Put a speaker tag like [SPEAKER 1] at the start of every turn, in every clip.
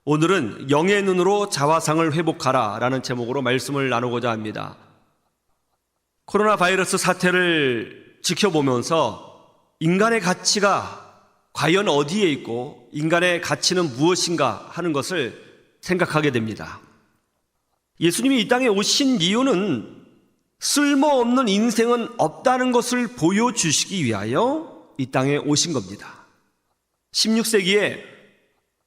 [SPEAKER 1] 오늘은 영의 눈으로 자화상을 회복하라 라는 제목으로 말씀을 나누고자 합니다. 코로나 바이러스 사태를 지켜보면서 인간의 가치가 과연 어디에 있고 인간의 가치는 무엇인가 하는 것을 생각하게 됩니다. 예수님이 이 땅에 오신 이유는 쓸모없는 인생은 없다는 것을 보여주시기 위하여 이 땅에 오신 겁니다. 16세기에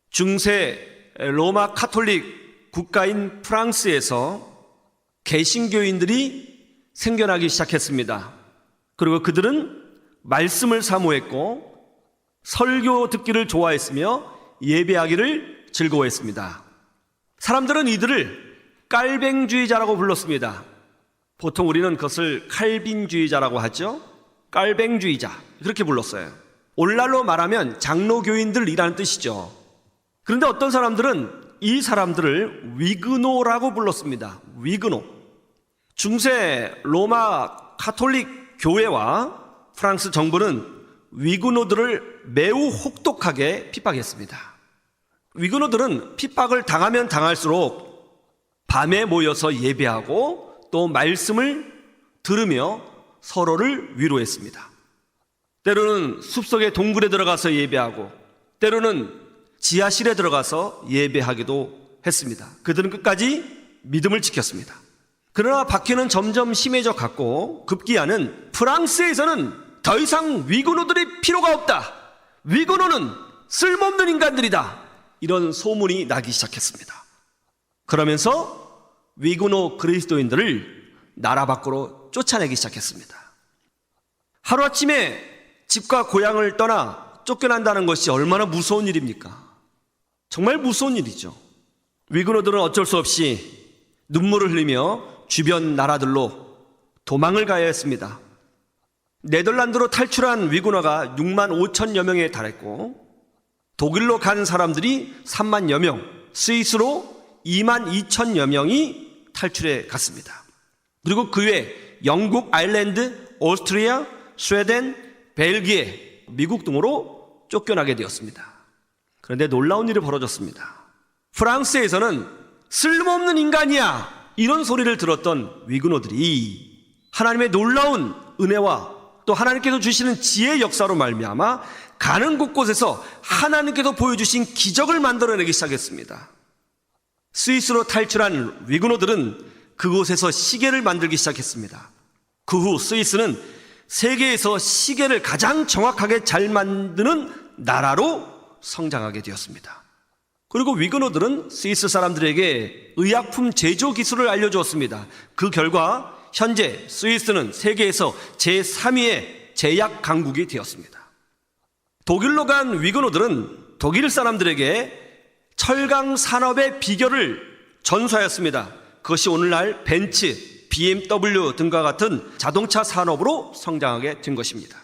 [SPEAKER 1] 중세 로마 카톨릭 국가인 프랑스에서 개신교인들이 생겨나기 시작했습니다. 그리고 그들은 말씀을 사모했고 설교 듣기를 좋아했으며 예배하기를 즐거워했습니다. 사람들은 이들을 깔뱅주의자라고 불렀습니다. 보통 우리는 그것을 칼빈주의자라고 하죠. 깔뱅주의자 그렇게 불렀어요. 오늘날로 말하면 장로교인들이라는 뜻이죠. 그런데 어떤 사람들은 이 사람들을 위그노라고 불렀습니다. 위그노. 중세 로마 카톨릭 교회와 프랑스 정부는 위그노들을 매우 혹독하게 핍박했습니다. 위그노들은 핍박을 당하면 당할수록 밤에 모여서 예배하고 또 말씀을 들으며 서로를 위로했습니다. 때로는 숲속의 동굴에 들어가서 예배하고 때로는 지하실에 들어가서 예배하기도 했습니다. 그들은 끝까지 믿음을 지켰습니다. 그러나 박해는 점점 심해져 갔고 급기야는 프랑스에서는 더 이상 위그노들이 필요가 없다. 위그노는 쓸모없는 인간들이다. 이런 소문이 나기 시작했습니다. 그러면서 위그노 그리스도인들을 나라 밖으로 쫓아내기 시작했습니다. 하루아침에 집과 고향을 떠나 쫓겨난다는 것이 얼마나 무서운 일입니까? 정말 무서운 일이죠. 위그노들은 어쩔 수 없이 눈물을 흘리며 주변 나라들로 도망을 가야 했습니다. 네덜란드로 탈출한 위그노가 6만 5천여 명에 달했고 독일로 간 사람들이 3만여 명, 스위스로 2만 2천여 명이 탈출해 갔습니다. 그리고 그 외 영국, 아일랜드, 오스트리아, 스웨덴, 벨기에, 미국 등으로 쫓겨나게 되었습니다. 그런데 놀라운 일이 벌어졌습니다. 프랑스에서는 쓸모없는 인간이야 이런 소리를 들었던 위그노들이 하나님의 놀라운 은혜와 또 하나님께서 주시는 지혜의 역사로 말미암아 가는 곳곳에서 하나님께서 보여주신 기적을 만들어내기 시작했습니다. 스위스로 탈출한 위그노들은 그곳에서 시계를 만들기 시작했습니다. 그 후 스위스는 세계에서 시계를 가장 정확하게 잘 만드는 나라로 성장하게 되었습니다. 그리고 위그노들은 스위스 사람들에게 의약품 제조 기술을 알려주었습니다. 그 결과 현재 스위스는 세계에서 제3위의 제약 강국이 되었습니다. 독일로 간 위그노들은 독일 사람들에게 철강 산업의 비결을 전수하였습니다. 그것이 오늘날 벤츠, BMW 등과 같은 자동차 산업으로 성장하게 된 것입니다.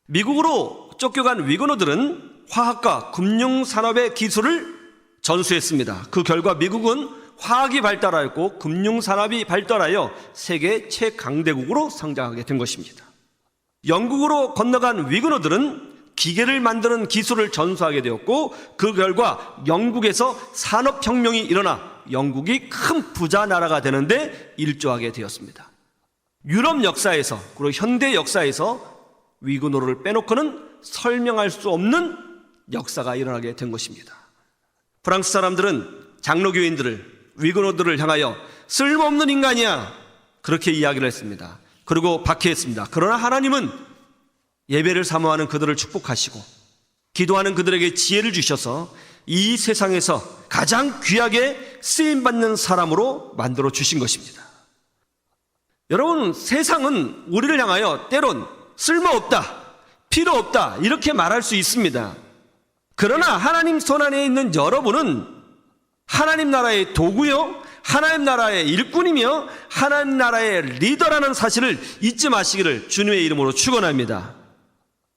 [SPEAKER 1] 미국으로 쫓겨간 위그노들은 화학과 금융산업의 기술을 전수했습니다. 그 결과 미국은 화학이 발달하였고 금융산업이 발달하여 세계 최강대국으로 성장하게 된 것입니다. 영국으로 건너간 위그노들은 기계를 만드는 기술을 전수하게 되었고 그 결과 영국에서 산업혁명이 일어나 영국이 큰 부자 나라가 되는데 일조하게 되었습니다. 유럽 역사에서 그리고 현대 역사에서 위그노를 빼놓고는 설명할 수 없는 역사가 일어나게 된 것입니다. 프랑스 사람들은 장로교인들을 위그노들을 향하여 쓸모없는 인간이야 그렇게 이야기를 했습니다. 그리고 박해했습니다. 그러나 하나님은 예배를 사모하는 그들을 축복하시고 기도하는 그들에게 지혜를 주셔서 이 세상에서 가장 귀하게 쓰임받는 사람으로 만들어 주신 것입니다. 여러분, 세상은 우리를 향하여 때론 쓸모없다, 필요 없다 이렇게 말할 수 있습니다. 그러나 하나님 손안에 있는 여러분은 하나님 나라의 도구요, 하나님 나라의 일꾼이며 하나님 나라의 리더라는 사실을 잊지 마시기를 주님의 이름으로 축원합니다.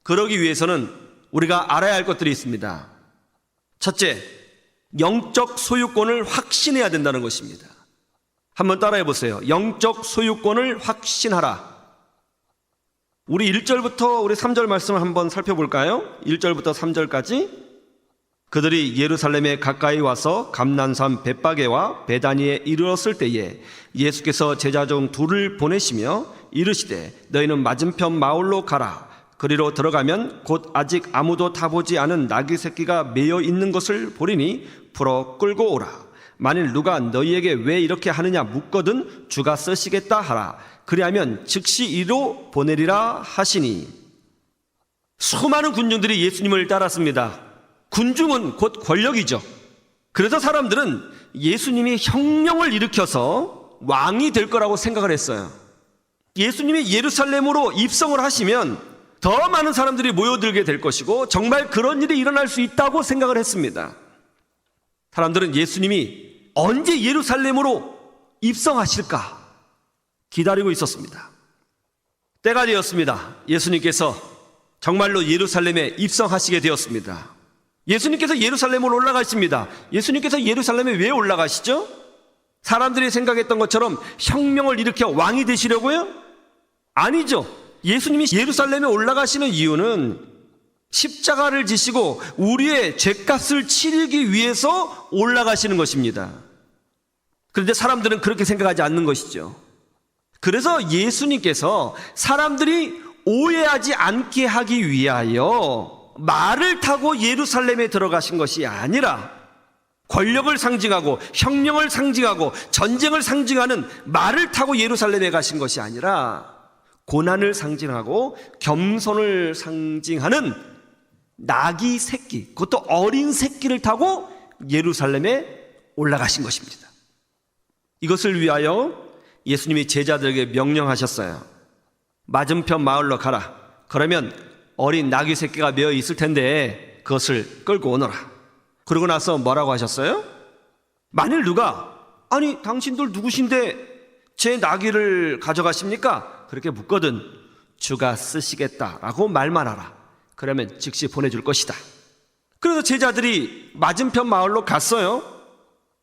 [SPEAKER 1] 그러기 위해서는 우리가 알아야 할 것들이 있습니다. 첫째, 영적 소유권을 확신해야 된다는 것입니다. 한번 따라해 보세요. 영적 소유권을 확신하라. 우리 1절부터 우리 3절 말씀을 한번 살펴볼까요? 1절부터 3절까지 그들이 예루살렘에 가까이 와서 감난산 벳바게와 베다니에 이르렀을 때에 예수께서 제자 중 둘을 보내시며 이르시되 너희는 맞은편 마을로 가라. 그리로 들어가면 곧 아직 아무도 타보지 않은 나귀 새끼가 매여 있는 것을 보리니 풀어 끌고 오라. 만일 누가 너희에게 왜 이렇게 하느냐 묻거든 주가 쓰시겠다 하라. 그리하면 즉시 이로 보내리라 하시니. 수많은 군중들이 예수님을 따랐습니다. 군중은 곧 권력이죠. 그래서 사람들은 예수님이 혁명을 일으켜서 왕이 될 거라고 생각을 했어요. 예수님이 예루살렘으로 입성을 하시면 더 많은 사람들이 모여들게 될 것이고 정말 그런 일이 일어날 수 있다고 생각을 했습니다. 사람들은 예수님이 언제 예루살렘으로 입성하실까 기다리고 있었습니다. 때가 되었습니다. 예수님께서 정말로 예루살렘에 입성하시게 되었습니다. 예수님께서 예루살렘으로 올라가십니다. 예수님께서 예루살렘에 왜 올라가시죠? 사람들이 생각했던 것처럼 혁명을 일으켜 왕이 되시려고요? 아니죠. 예수님이 예루살렘에 올라가시는 이유는 십자가를 지시고 우리의 죄값을 치르기 위해서 올라가시는 것입니다. 그런데 사람들은 그렇게 생각하지 않는 것이죠. 그래서 예수님께서 사람들이 오해하지 않게 하기 위하여 말을 타고 예루살렘에 들어가신 것이 아니라 권력을 상징하고 혁명을 상징하고 전쟁을 상징하는 말을 타고 예루살렘에 가신 것이 아니라 고난을 상징하고 겸손을 상징하는 나귀 새끼, 그것도 어린 새끼를 타고 예루살렘에 올라가신 것입니다. 이것을 위하여 예수님이 제자들에게 명령하셨어요. 맞은편 마을로 가라. 그러면 어린 나귀 새끼가 메어 있을 텐데 그것을 끌고 오너라. 그러고 나서 뭐라고 하셨어요? 만일 누가 아니 당신들 누구신데 제 나귀를 가져가십니까? 그렇게 묻거든 주가 쓰시겠다라고 말만 하라. 그러면 즉시 보내줄 것이다. 그래서 제자들이 맞은편 마을로 갔어요.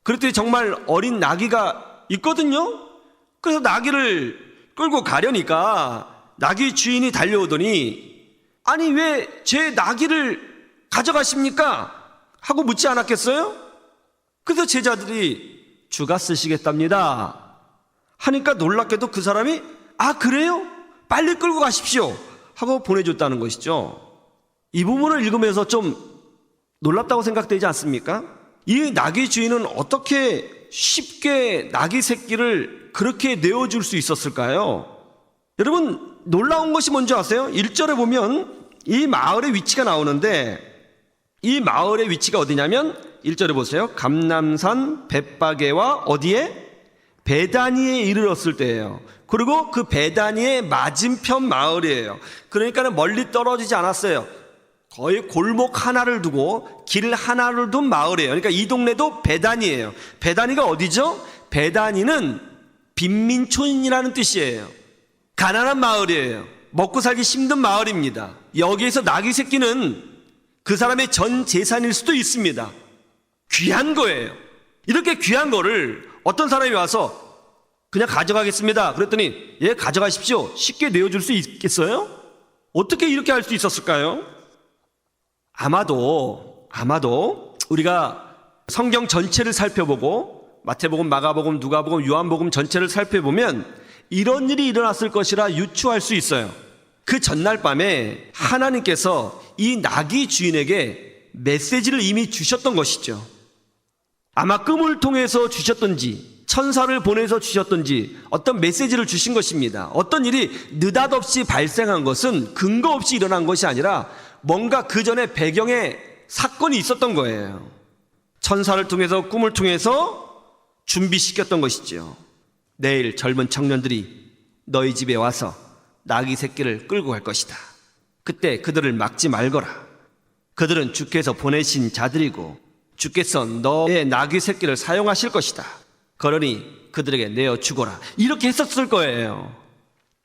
[SPEAKER 1] 그랬더니 정말 어린 나귀가 있거든요. 그래서 나귀를 끌고 가려니까 나귀 주인이 달려오더니 아니 왜 제 나귀를 가져가십니까? 하고 묻지 않았겠어요? 그래서 제자들이 주가 쓰시겠답니다 하니까 놀랍게도 그 사람이 아 그래요? 빨리 끌고 가십시오 하고 보내줬다는 것이죠. 이 부분을 읽으면서 좀 놀랍다고 생각되지 않습니까? 이 나귀 주인은 어떻게 쉽게 나귀 새끼를 그렇게 내어줄 수 있었을까요? 여러분 놀라운 것이 뭔지 아세요? 1절에 보면 이 마을의 위치가 나오는데 이 마을의 위치가 어디냐면 1절에 보세요. 감남산 벳바게와 어디에? 베다니에 이르렀을 때예요. 그리고 그 베다니의 맞은편 마을이에요. 그러니까 멀리 떨어지지 않았어요. 거의 골목 하나를 두고 길 하나를 둔 마을이에요. 그러니까 이 동네도 베다니예요. 베다니가 어디죠? 베다니는 빈민촌이라는 뜻이에요. 가난한 마을이에요. 먹고 살기 힘든 마을입니다. 여기에서 나귀 새끼는 그 사람의 전 재산일 수도 있습니다. 귀한 거예요. 이렇게 귀한 거를 어떤 사람이 와서 그냥 가져가겠습니다. 그랬더니 예 가져가십시오. 쉽게 내어줄 수 있겠어요? 어떻게 이렇게 할 수 있었을까요? 아마도 우리가 성경 전체를 살펴보고 마태복음, 마가복음, 누가복음, 요한복음 전체를 살펴보면 이런 일이 일어났을 것이라 유추할 수 있어요. 그 전날 밤에 하나님께서 이 나귀 주인에게 메시지를 이미 주셨던 것이죠. 아마 꿈을 통해서 주셨던지 천사를 보내서 주셨던지 어떤 메시지를 주신 것입니다. 어떤 일이 느닷없이 발생한 것은 근거 없이 일어난 것이 아니라 뭔가 그 전에 배경에 사건이 있었던 거예요. 천사를 통해서 꿈을 통해서 준비시켰던 것이죠. 내일 젊은 청년들이 너희 집에 와서 나귀 새끼를 끌고 갈 것이다. 그때 그들을 막지 말거라. 그들은 주께서 보내신 자들이고 주께서 너의 나귀 새끼를 사용하실 것이다. 그러니 그들에게 내어 주거라. 이렇게 했었을 거예요.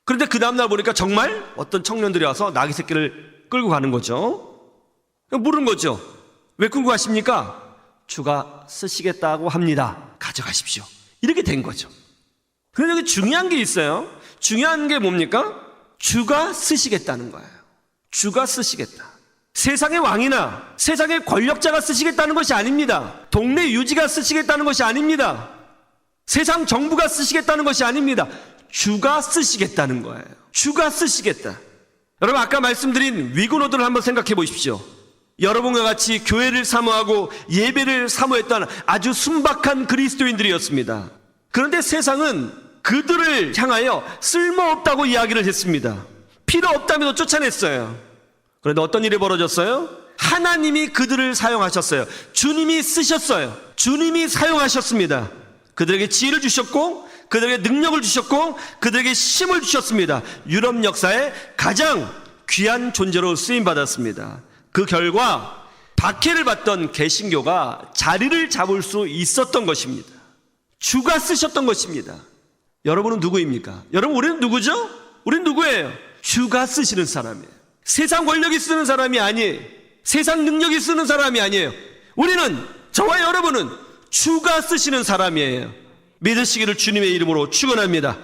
[SPEAKER 1] 그런데 그 다음날 보니까 정말 어떤 청년들이 와서 나귀 새끼를 끌고 가는 거죠. 물은 거죠. 왜 끌고 가십니까? 주가 쓰시겠다고 합니다. 가져가십시오. 이렇게 된 거죠. 그런데 여기 중요한 게 있어요. 중요한 게 뭡니까? 주가 쓰시겠다는 거예요. 주가 쓰시겠다. 세상의 왕이나 세상의 권력자가 쓰시겠다는 것이 아닙니다. 동네 유지가 쓰시겠다는 것이 아닙니다. 세상 정부가 쓰시겠다는 것이 아닙니다. 주가 쓰시겠다는 거예요. 주가 쓰시겠다. 여러분, 아까 말씀드린 위근호들을 한번 생각해 보십시오. 여러분과 같이 교회를 사모하고 예배를 사모했던 아주 순박한 그리스도인들이었습니다. 그런데 세상은 그들을 향하여 쓸모없다고 이야기를 했습니다. 필요 없다면서 쫓아냈어요. 그런데 어떤 일이 벌어졌어요? 하나님이 그들을 사용하셨어요. 주님이 쓰셨어요. 주님이 사용하셨습니다. 그들에게 지혜를 주셨고, 그들에게 능력을 주셨고, 그들에게 힘을 주셨습니다. 유럽 역사에 가장 귀한 존재로 쓰임받았습니다. 그 결과 박해를 받던 개신교가 자리를 잡을 수 있었던 것입니다. 주가 쓰셨던 것입니다. 여러분은 누구입니까? 여러분, 우리는 누구죠? 우리는 누구예요? 주가 쓰시는 사람이에요. 세상 권력이 쓰는 사람이 아니에요. 세상 능력이 쓰는 사람이 아니에요. 우리는, 저와 여러분은 주가 쓰시는 사람이에요. 믿으시기를 주님의 이름으로 축원합니다.